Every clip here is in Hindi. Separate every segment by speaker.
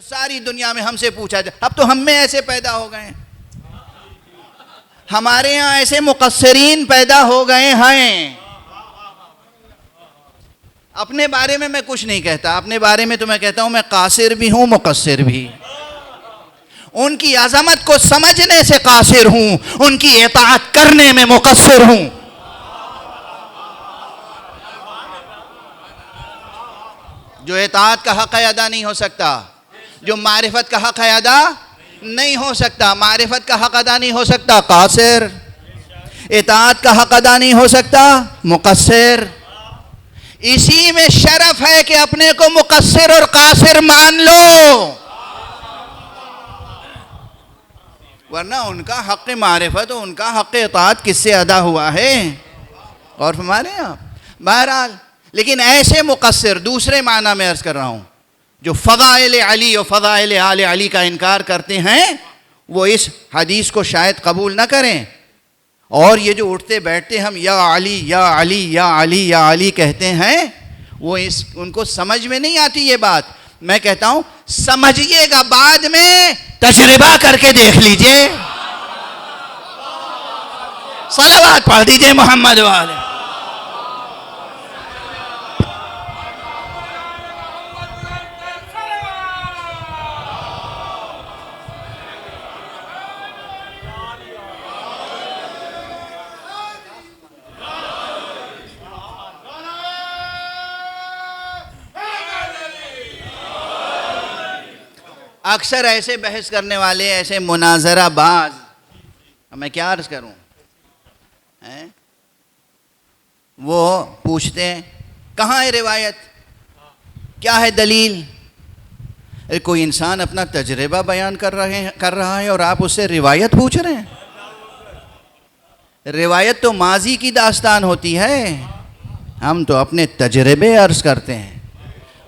Speaker 1: जो सारी दुनिया में हमसे पूछा जाए। अब तो हम में ऐसे पैदा हो गए, हमारे यहाँ ऐसे मुकस्सिरीन पैदा हो गए हैं। अपने बारे में मैं कुछ नहीं कहता, अपने बारे में तो मैं कहता हूं मैं कासिर भी हूं मुकस्सिर भी। उनकी अजमत को समझने से कासिर हूं, उनकी इताअत करने में मुकस्सिर हूं। जो इताअत का हक अदा नहीं हो सकता, जो मारिफत का हक अदा नहीं हो सकता, मारिफत का हक अदा नहीं हो सकता कासिर, इताअत का हक अदा नहीं हो सकता मुकस्सिर। इसी में शरफ है कि अपने को मुकस्सिर और कासिर मान लो, वरना उनका हक मारिफत और उनका हक इताअत किससे अदा हुआ है? और हमारे यहाँ बहरहाल, लेकिन ऐसे मुकस्सिर, दूसरे माना में अर्ज कर रहा हूँ, जो फ़ज़ाइल अली और फ़ज़ाइल आले अली का इनकार करते हैं, वो इस हदीस को शायद कबूल ना करें। और ये जो उठते बैठते हम या अली या अली या अली या अली कहते हैं, वो उनको समझ में नहीं आती ये बात। मैं कहता हूँ समझिएगा, बाद में तजर्बा करके देख लीजिए, सलावत पढ़ दीजिए मोहम्मद वाले। अक्सर ऐसे बहस करने वाले, ऐसे मुनाजराबाज, मैं क्या अर्ज करूं, वो पूछते हैं कहाँ है रिवायत, क्या है दलील। कोई इंसान अपना तजर्बा बयान कर रहा है और आप उससे रिवायत पूछ रहे हैं। रिवायत तो माजी की दास्तान होती है, हम तो अपने तजर्बे अर्ज करते हैं।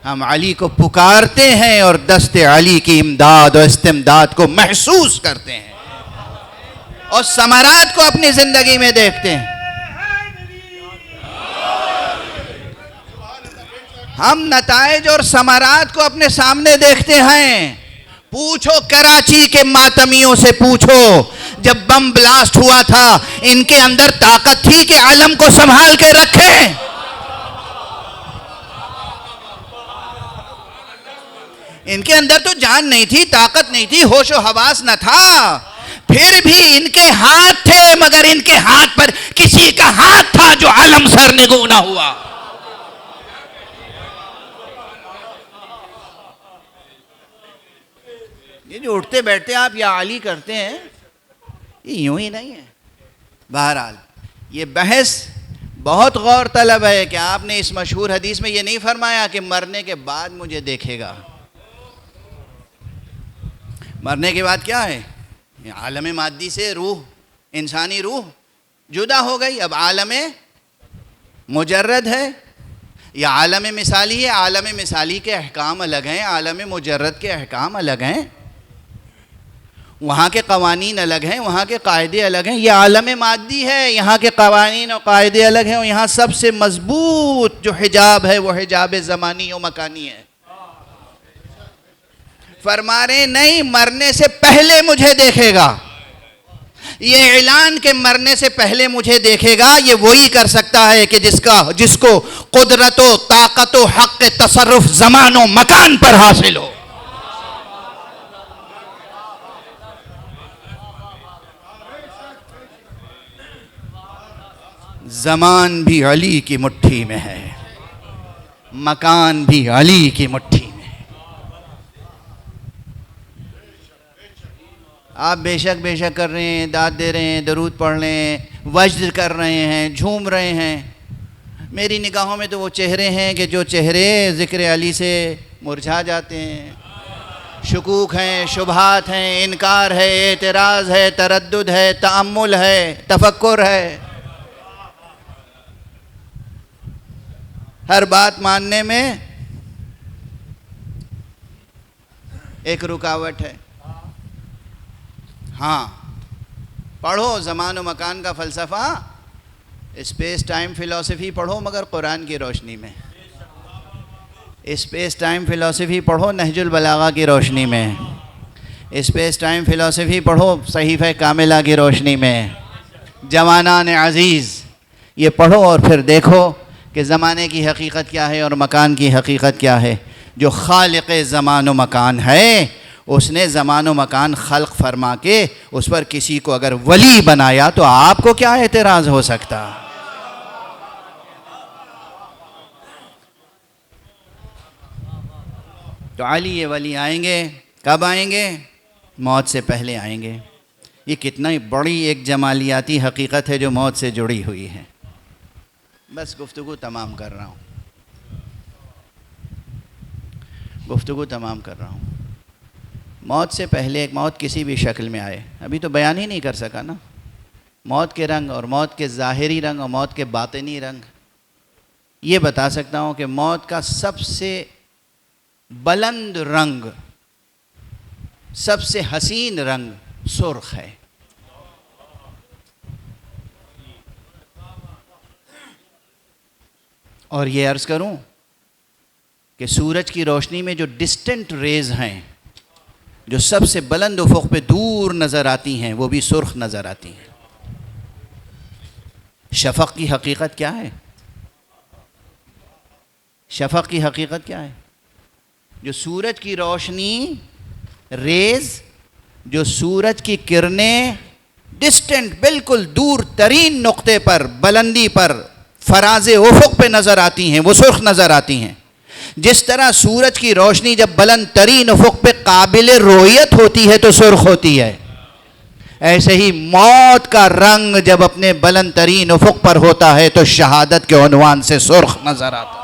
Speaker 1: हम अली को पुकारते हैं और दस्ते अली की इमदाद और इस्तिमदाद को महसूस करते हैं और समरात को अपनी जिंदगी में देखते हैं। हम नताइज और समरात को अपने सामने देखते हैं। पूछो कराची के मातमियों से, पूछो जब बम ब्लास्ट हुआ था, इनके अंदर ताकत थी कि आलम को संभाल के रखें? इनके अंदर तो जान नहीं थी, ताकत नहीं थी, होशो हवास न था, फिर भी इनके हाथ थे, मगर इनके हाथ पर किसी का हाथ था जो आलम सरनिगू ना हुआ। ये जो उठते बैठते आप या अली करते हैं, ये यूं ही नहीं है। बहरहाल ये बहस बहुत गौर तलब है कि आपने इस मशहूर हदीस में ये नहीं फरमाया कि मरने के बाद मुझे देखेगा। मरने के बाद क्या है? आलम मादी से रूह, इंसानी रूह जुदा हो गई, अब आलम मुजर्रद है या आलम मिसाली है। आलम मिसाली के अहकाम अलग हैं, आलम मुजर्रद के अहकाम अलग हैं, वहाँ के कवानीन अलग हैं, वहाँ के कायदे अलग हैं। ये आलम मादी है, यहाँ के कवानीन और कायदे अलग हैं, और यहाँ सबसे मजबूत जो हिजाब है वो हिजाब ज़मानी और मकानी है। फरमा रहे नहीं, मरने से पहले मुझे देखेगा। ये ऐलान के मरने से पहले मुझे देखेगा, ये वही कर सकता है कि जिसको कुदरतो ताकतो हक के तसर्रुफ ज़मानो मकान पर हासिल हो। ज़मान भी अली की मुट्ठी में है, मकान भी अली की मुट्ठी में। आप बेशक बेशक कर रहे हैं, दाद दे रहे हैं, दरूद पढ़ रहे हैं, वज्द कर रहे हैं, झूम रहे हैं। मेरी निगाहों में तो वो चेहरे हैं कि जो चेहरे ज़िक्र अली से मुरझा जाते हैं। शुकूक हैं, शुबहात हैं, इनकार है, एतराज़ है, तरद्दुद है, तअम्मुल है, तफक्कुर है। हर बात मानने में एक रुकावट है। हाँ, पढ़ो ज़मान व मकान का फ़लसफ़ा, स्पेस टाइम फ़िलासफ़ी पढ़ो, मगर कुरान की रोशनी में। स्पेस टाइम फ़िलासफ़ी पढ़ो नहजुल बलागा की रोशनी में, स्पेस टाइम फ़िलासफ़ी पढ़ो सहीफ़े कामिला की रोशनी में, जवानान अज़ीज़ ये पढ़ो और फिर देखो कि ज़माने की हकीकत क्या है और मकान की हकीकत क्या है। जो खालिक़ ज़मान व मकान है उसने ज़मान व मकान खल्क़ फरमा के उस पर किसी को अगर वली बनाया तो आपको क्या एतराज़ हो सकता। तो अली ये वली आएंगे, कब आएंगे? मौत से पहले आएंगे। ये कितना ही बड़ी एक जमालियाती हकीकत है जो मौत से जुड़ी हुई है। बस गुफ्तगू तमाम कर रहा हूँ, गुफ्तगू तमाम कर रहा हूँ। मौत से पहले एक मौत किसी भी शक्ल में आए, अभी तो बयान ही नहीं कर सका ना, मौत के रंग और मौत के ज़ाहिरी रंग और मौत के बातिनी रंग। ये बता सकता हूँ कि मौत का सबसे बुलंद रंग, सबसे हसीन रंग सुर्ख है। और ये अर्ज़ करूं कि सूरज की रोशनी में जो डिस्टेंट रेज़ हैं, जो सबसे बुलंद उफ़ुक़ पे दूर नज़र आती हैं, वो भी सुर्ख नज़र आती हैं। शफ़क़ की हकीकत क्या है? शफ़क़ की हकीकत क्या है? जो सूरज की रोशनी रेज़, जो सूरज की किरणें डिस्टेंट बिल्कुल दूर तरीन नुक्ते पर, बुलंदी पर, फराज़े उफ़ुक़ पे नज़र आती हैं, वो सुर्ख नज़र आती हैं। जिस तरह सूरज की रोशनी जब बुलंद तरीन उफ़ुक़ पे काबिल रोयत होती है तो सुर्ख होती है, ऐसे ही मौत का रंग जब अपने बुलंद तरीन उफ़ुक़ पर होता है तो शहादत के उन्वान से सुर्ख नज़र आता है।